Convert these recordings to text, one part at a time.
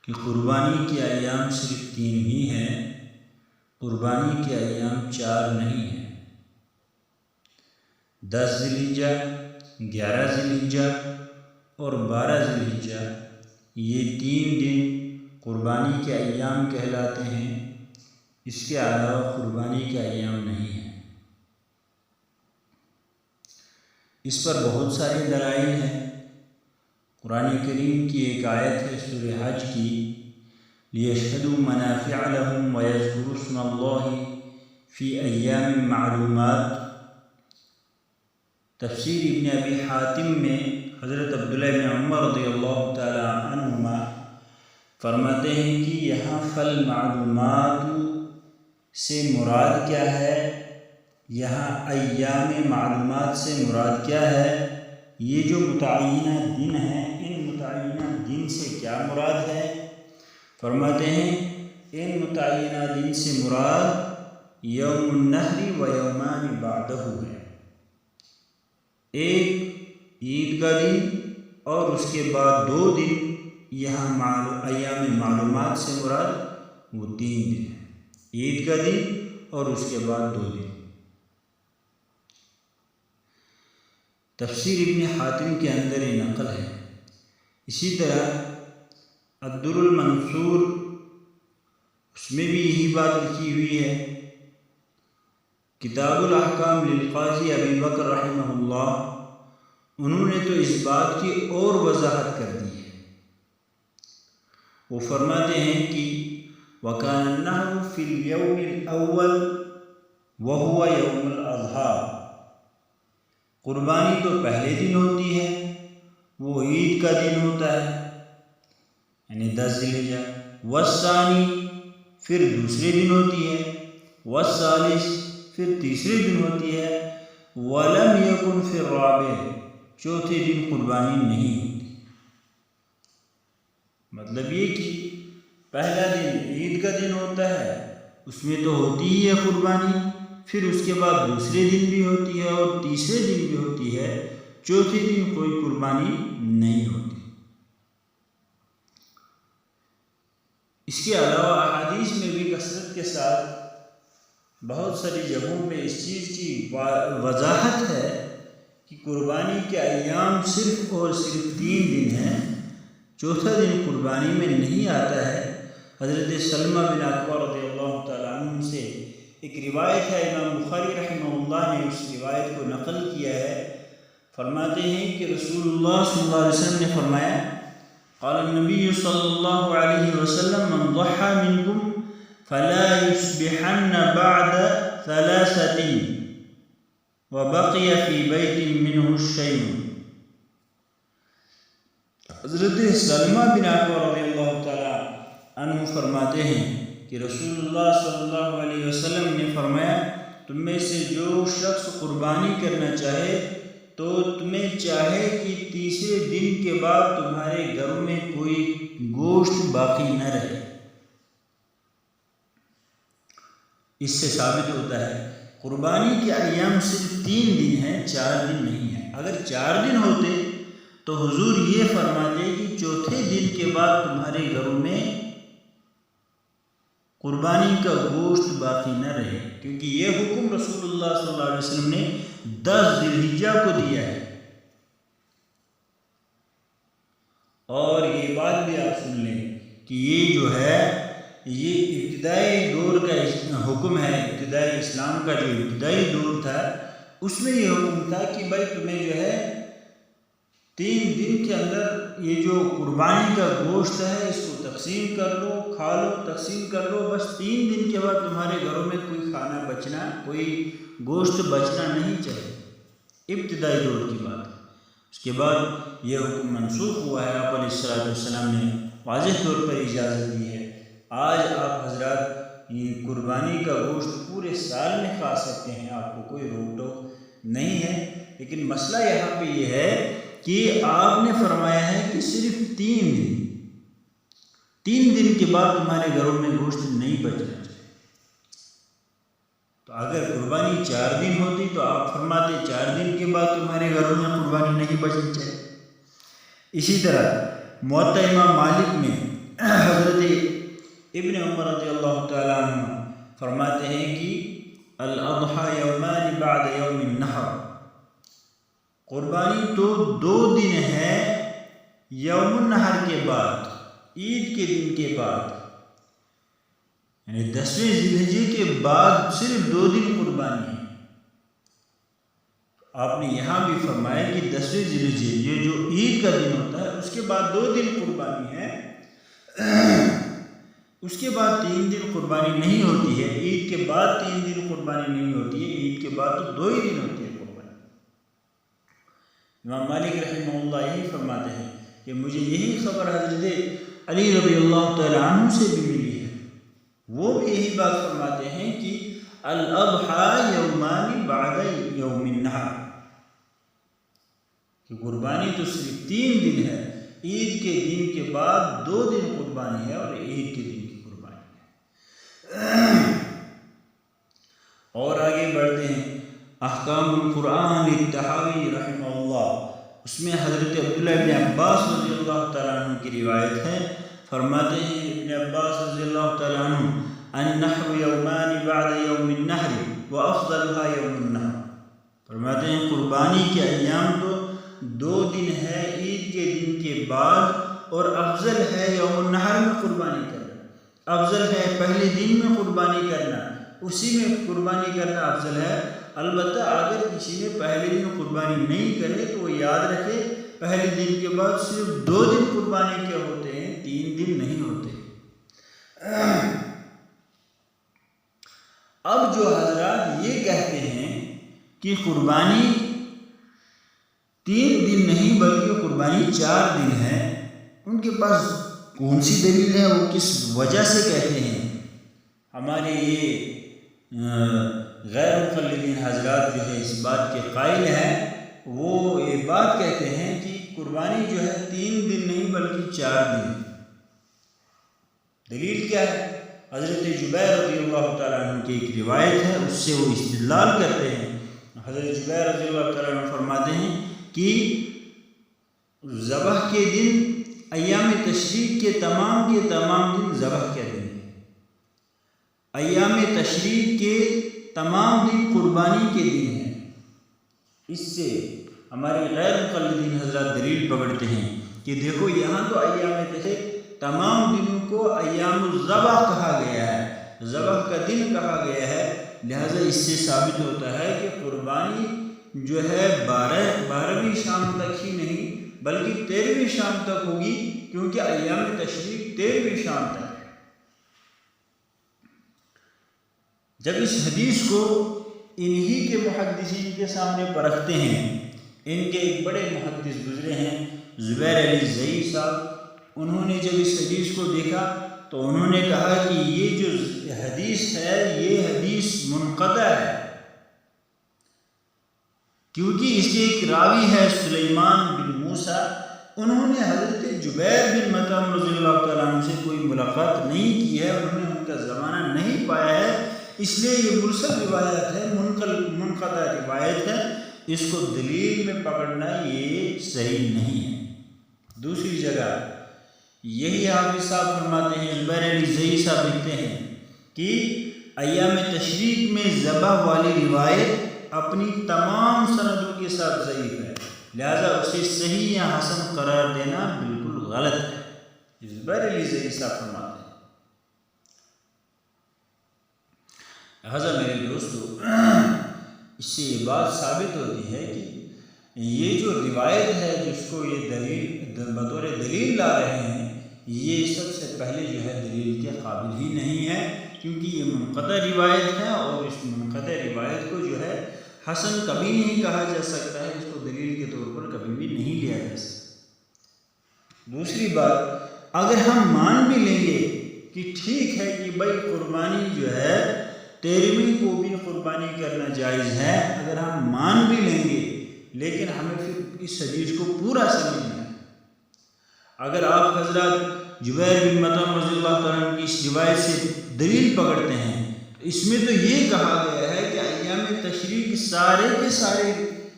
کہ قربانی کے ایام صرف 3 ہی ہیں، قربانی کے ایام 4 نہیں ہیں۔ 10 ذی الحجہ، 11 ذی الحجہ اور 12 ذی الحجہ، یہ 3 دن قربانی کے ایام کہلاتے ہیں۔ اس کے علاوہ قربانی کے ایام نہیں ہیں۔ اس پر بہت سارے دلائل ہیں۔ قرآن کریم کی ایک آیت ہے سورہ حج کی، لِيَشْهَدُوا مَنَافِعَ لَهُمْ وَيَذْكُرُوا اسْمَ اللَّهِ فِي أَيَّامٍ مَّعْلُومَاتٍ۔ تفسیر ابن ابی حاتم میں حضرت عبداللہ بن عمر رضی اللہ تعالی عنہما فرماتے ہیں کہ یہاں فالمعلومات سے مراد کیا ہے، یہاں ایام معلومات سے مراد کیا ہے، یہ جو متعینہ دن ہیں، ان متعینہ دن سے کیا مراد ہے؟ فرماتے ہیں ان متعینہ دن سے مراد یوم النحر و یومان بعدہ ہے، ایک عید کا دن اور اس کے بعد 2 دن۔ یہاں ایام معلومات سے مراد وہ 3 دن ہیں، عید کا دن اور اس کے بعد 2 دن۔ تفسیر ابن حاتم کے اندر یہ نقل ہے۔ اسی طرح الدر المنصور، اس میں بھی یہی بات لکھی ہوئی ہے۔ کتاب الاحکام للقاضی ابی بکر رحمہ اللہ، انہوں نے تو اس بات کی اور وضاحت کر دی ہے۔ وہ فرماتے ہیں کہ وَكَانَ النَّحْرُ فِي الْيَوْمِ الْأَوَّلِ وَهُوَ يَوْمُ الْأَضْحَىٰ، قربانی تو پہلے دن ہوتی ہے، وہ عید کا دن ہوتا ہے، یعنی 10 ذی الحجہ۔ والثانی، پھر دوسرے دن ہوتی ہے۔ والثالث، پھر تیسرے دن ہوتی ہے۔ وَلَمْ يَكُنْ فِي الرَّابِعِ، چوتھے دن قربانی نہیں ہوتی۔ مطلب یہ کہ پہلا دن عید کا دن ہوتا ہے، اس میں تو ہوتی ہی ہے قربانی، پھر اس کے بعد دوسرے دن بھی ہوتی ہے اور تیسرے دن بھی ہوتی ہے، چوتھے دن کوئی قربانی نہیں ہوتی۔ اس کے علاوہ احادیث میں بھی کثرت کے ساتھ بہت ساری جگہوں پہ اس چیز کی وضاحت ہے کہ قربانی کے ایام صرف اور صرف 3 دن ہیں، چوتھا دن قربانی میں نہیں آتا ہے۔ حضرت سلمہ بن اکوع رضی اللہ تعالیٰ عنہ سے ایک روایت ہے، امام بخاری رحمہ اللہ نے اس روایت کو نقل کیا ہے۔ فرماتے ہیں کہ رسول اللہ صلی اللہ علیہ وسلم نے فرمایا، قال النبی صلی اللہ علیہ وسلم من ضحى منکم فلا يصبحن بعد 3 وبقي في بيت منه الشيء۔ حضرت سلمہ بن اکوع رضی اللہ تعالیٰ عنہ فرماتے ہیں کہ رسول اللہ صلی اللہ علیہ وسلم نے فرمایا، تم میں سے جو شخص قربانی کرنا چاہے تو تمہیں چاہے کہ تیسرے دن کے بعد تمہارے گھروں میں کوئی گوشت باقی نہ رہے۔ اس سے ثابت ہوتا ہے قربانی کے ایام صرف 3 دن ہیں، 4 دن نہیں ہیں۔ اگر 4 دن ہوتے تو حضور یہ فرماتے کہ چوتھے دن کے بعد تمہارے گھروں میں قربانی کا گوشت باقی نہ رہے، کیونکہ یہ حکم رسول اللہ صلی اللہ علیہ وسلم نے 10 ذی الحجہ کو دیا ہے۔ اور یہ بات بھی آپ سن لیں کہ یہ جو ہے یہ ابتدائی دور کا حکم ہے، ابتدائی اسلام کا جو ابتدائی دور تھا اس میں یہ حکم تھا کہ بھائی تمہیں جو ہے 3 دن کے اندر یہ جو قربانی کا گوشت ہے اس کو تقسیم کر لو، کھا لو، تقسیم کر لو، بس 3 دن کے بعد تمہارے گھروں میں کوئی کھانا بچنا، کوئی گوشت بچنا نہیں چاہیے۔ ابتدائی دور کی بات ہے۔ اس کے بعد یہ حکم منسوخ ہوا ہے، آپ علیہ السلام نے واضح طور پر اجازت دی ہے۔ آج آپ حضرات یہ قربانی کا گوشت پورے سال میں کھا سکتے ہیں، آپ کو کوئی روک ٹوک نہیں ہے، لیکن مسئلہ یہاں پہ یہ ہے کہ آپ نے فرمایا ہے کہ صرف 3 دن کے بعد تمہارے گھروں میں گوشت نہیں بچنا چاہیے۔ تو اگر قربانی 4 دن ہوتی تو آپ فرماتے 4 دن کے بعد تمہارے گھروں میں قربانی نہیں بچنی چاہیے۔ اسی طرح موطا امام مالک میں حضرت ابن عمر رضی اللہ تعالیٰ عنہ فرماتے ہیں کہ الاضحی یومان بعد یوم النحر، قربانی تو 2 دن ہے یوم النحر کے بعد، عید کے دن کے بعد، یعنی 10ویں ذی الحجہ کے بعد صرف 2 دن قربانی ہے۔ آپ نے یہاں بھی فرمایا کہ 10ویں ذی الحجہ یہ جو عید کا دن ہوتا ہے اس کے بعد 2 دن قربانی ہے، اس کے بعد 3 دن قربانی نہیں ہوتی ہے، عید کے بعد 3 دن قربانی نہیں ہوتی ہے، عید کے بعد تو 2 ہی دن ہوتی ہے قربانی۔ امام مالک رحمہ اللہ یہی فرماتے ہیں کہ مجھے یہی خبر حضرت علی رضی اللہ تعالیٰ عنہ سے بھی ملی ہے، وہ بھی یہی بات فرماتے ہیں کہ الاضحی یومان بعد یوم النحر، کہ قربانی تو صرف 3 دن ہے، عید کے دن کے بعد 2 دن قربانی ہے اور عید کے دن کی قربانی ہے۔ اور آگے بڑھتے ہیں، احکام القرآن الطحاوی رحمہ اللہ، اس میں حضرت عبداللہ ابن عباس رضی اللہ تعالیٰ عنہ کی روایت ہے، فرماتے ہیں ابن عباس رضی اللہ تعالیٰ عنہ النحر یومان بعد یوم النحر وافضلها یوم النحر، فرماتے ہیں قربانی کے ایام تو 2 دن ہے عید کے دن کے بعد، اور افضل ہے یوم النحر میں قربانی کرنا، افضل ہے پہلے دن میں قربانی کرنا، اسی میں قربانی کرنا افضل ہے۔ البتہ اگر کسی نے پہلے دن قربانی نہیں کرے تو وہ یاد رکھے پہلے دن کے بعد صرف 2 دن قربانی کے ہوتے ہیں، 3 دن نہیں ہوتے۔ اب جو حضرات یہ کہتے ہیں کہ قربانی 3 دن نہیں بلکہ قربانی 4 دن ہے، ان کے پاس کون سی دلیل ہے، وہ کس وجہ سے کہتے ہیں؟ ہمارے یہ غیر مقلدین حضرات جو ہے اس بات کے قائل ہیں، وہ یہ بات کہتے ہیں کہ قربانی جو ہے 3 دن نہیں بلکہ 4 دن۔ دلیل کیا ہے؟ حضرت جبیر رضی اللہ تعالیٰ عنہ کی ایک روایت ہے، اس سے وہ استدلال کرتے ہیں۔ حضرت جبیر رضی اللہ تعالیٰ عنہ فرماتے ہیں کہ ذبح کے دن ایام تشریق کے تمام دن ذبح کے دن ہیں، ایام تشریق کے تمام دن قربانی کے دن ہیں۔ اس سے ہمارے غیر مقلدین حضرات دلیل پکڑتے ہیں کہ دیکھو یہاں تو ایام تشریق تمام دنوں کو ایام الذبح کہا گیا ہے، ذبح کا دن کہا گیا ہے، لہذا اس سے ثابت ہوتا ہے کہ قربانی جو ہے 12ویں شام تک ہی نہیں بلکہ 13ویں شام تک ہوگی، کیونکہ ایام تشریق 13ویں شام تک ہے۔ جب اس حدیث کو انہی کے محدثین کے سامنے پرکھتے ہیں، ان کے ایک بڑے محدث گزرے ہیں زبیر علی زئی صاحب، انہوں نے جب اس حدیث کو دیکھا تو انہوں نے کہا کہ یہ جو حدیث ہے یہ حدیث منقطع ہے، کیونکہ اس کے ایک راوی ہے سلیمان بن موسیٰ، انہوں نے حضرت جبیر بن مطعم رضی اللہ تعالیٰ عنہ سے کوئی ملاقات نہیں کی ہے، انہوں نے ان کا زمانہ نہیں پایا ہے، اس لیے یہ مرسل روایت ہے، منقطع روایت ہے، اس کو دلیل میں پکڑنا یہ صحیح نہیں ہے۔ دوسری جگہ یہی حافظ صاحب فرماتے ہیں، زبیر علی زئی صاحب لکھتے ہیں کہ ایام تشریق میں ذبح والی روایت اپنی تمام سندوں کے ساتھ ضعیف ہے، لہذا اسے صحیح یا حسن قرار دینا بالکل غلط ہے، زبیر علی زئی صاحب فرماتے ہیں۔ لہذا میرے دوستو، اس سے یہ بات ثابت ہوتی ہے کہ یہ جو روایت ہے جس کو یہ دلیل بطور دلیل لا رہے ہیں، یہ سب سے پہلے جو ہے دلیل کے قابل ہی نہیں ہے، کیونکہ یہ منقطع روایت ہے، اور اس منقطع روایت کو جو ہے حسن کبھی نہیں کہا جا سکتا ہے، اس کو دلیل کے طور پر کبھی بھی نہیں لیا جا سکتا۔ دوسری بات، اگر ہم مان بھی لیں گے کہ ٹھیک ہے کہ بھائی قربانی جو ہے 13ویں کو بھی قربانی کرنا جائز ہے، اگر ہم مان بھی لیں گے، لیکن ہمیں پھر اس حدیث کو پورا سمجھنا ہے۔ اگر آپ حضرات جبیر بن مطعم رضی اللہ تعالیٰ عنہ کی اس روایت سے دلیل پکڑتے ہیں، اس میں تو یہ کہا گیا ہے کہ ایام تشریق سارے کے سارے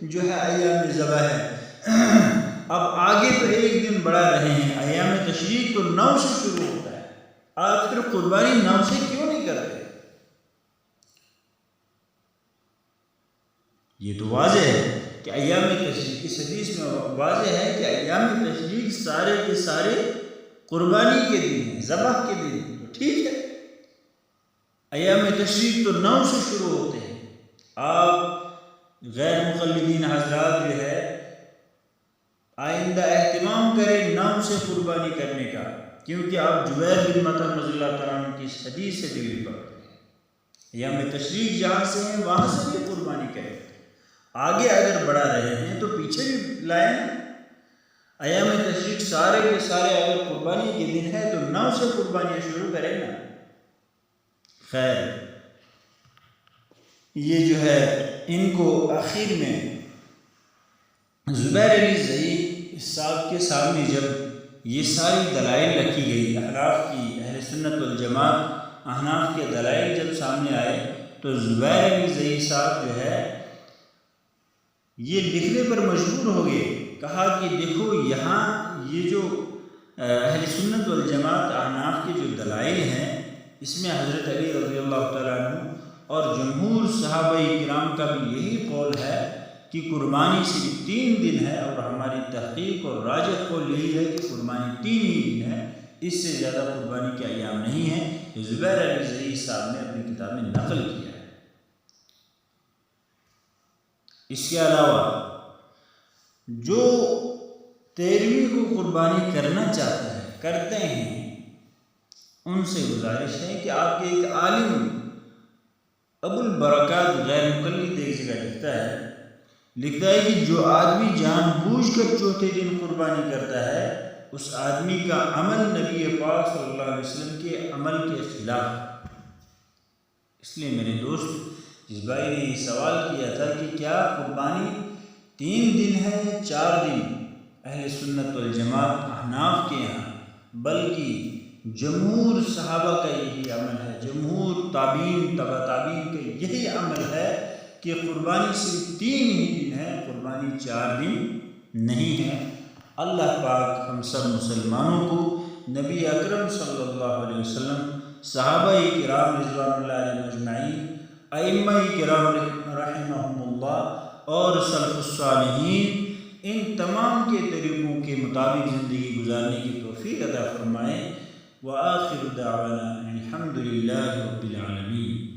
جو ہے ایام ذبح ہے، اب آگے تو ایک دن بڑھا رہے ہیں، ایام تشریق تو 9 سے شروع ہوتا ہے، آپ پھر قربانی 9 سے کیوں نہیں کرتے؟ یہ تو واضح ہے کہ ایام تشریق، اس حدیث میں واضح ہے کہ ایام تشریق سارے کے سارے قربانی کے دن ہیں، ذبح کے دن ہیں، تو ٹھیک ہے، ایام تشریق تو 9 سے شروع ہوتے ہیں۔ آپ غیر مقلدین حضرات جو ہے آئندہ اہتمام کریں 9 سے قربانی کرنے کا، کیونکہ آپ جبیر بن مطعم رضی اللہ تعالیٰ عنہ کی اس حدیث سے دلیل پکڑتے ہیں، ایام تشریق جہاں سے ہیں وہاں سے بھی قربانی کریں، آگے اگر بڑھا رہے ہیں تو پیچھے بھی لائیں۔ ایام تشریق سارے کے سارے اگر قربانی کے دن ہے تو 9 سے قربانیاں شروع کریں نا۔ خیر، یہ جو ہے ان کو آخر میں زبیر علی زئی صاحب کے سامنے جب یہ ساری دلائل رکھی گئی، احناف کی، اہل سنت والجماعت احناف کے دلائل جب سامنے آئے تو زبیر علی زئی صاحب جو ہے یہ لکھنے پر مجبور ہو گئے، کہا کہ دیکھو یہاں یہ جو اہل سنت والجماعت احناف کے جو دلائل ہیں اس میں حضرت علی رضی اللہ تعالیٰ عنہ اور جمہور صحابہ کرام کا بھی یہی قول ہے کہ قربانی صرف 3 دن ہے، اور ہماری تحقیق اور راجح قول یہی ہے کہ قربانی 3 ہی دن ہے، اس سے زیادہ قربانی کے ایام نہیں ہیں۔ یہ زبیر علی زئی صاحب نے اپنی کتاب میں نقل کیا ہے۔ اس کے علاوہ جو 13ویں کو قربانی کرنا چاہتے ہیں، کرتے ہیں، ان سے گزارش ہے کہ آپ کے ایک عالم ابو البرکات غیر مقلد ایک جگہ لکھتا ہے کہ جو آدمی جان بوجھ کر چوتھے دن قربانی کرتا ہے اس آدمی کا عمل نبی پاک صلی اللہ علیہ وسلم کے عمل کے خلاف ہے۔ اس لیے میرے دوست، جس بھائی نے یہ سوال کیا تھا کہ کیا قربانی 3 دن ہے یا 4 دن، اہل سنت والجماعت احناف کے یہاں بلکہ جمہور صحابہ کا یہی عمل ہے، جمہور تابعین تبع تابعین کا یہی عمل ہے کہ قربانی صرف 3 ہی دن ہے، قربانی 4 دن نہیں ہے۔ اللہ پاک ہم سب مسلمانوں کو نبی اکرم صلی اللہ علیہ وسلم، صحابہ کرام رضوان اللہ علیہ اجمعین، ائمہ کرام رحمہم اللہ اور سلف الصالحین، ان تمام کے طریقوں کے مطابق زندگی گزارنے کی توفیق عطا فرمائے۔ وآخر دعوانا الحمد للہ رب العالمین۔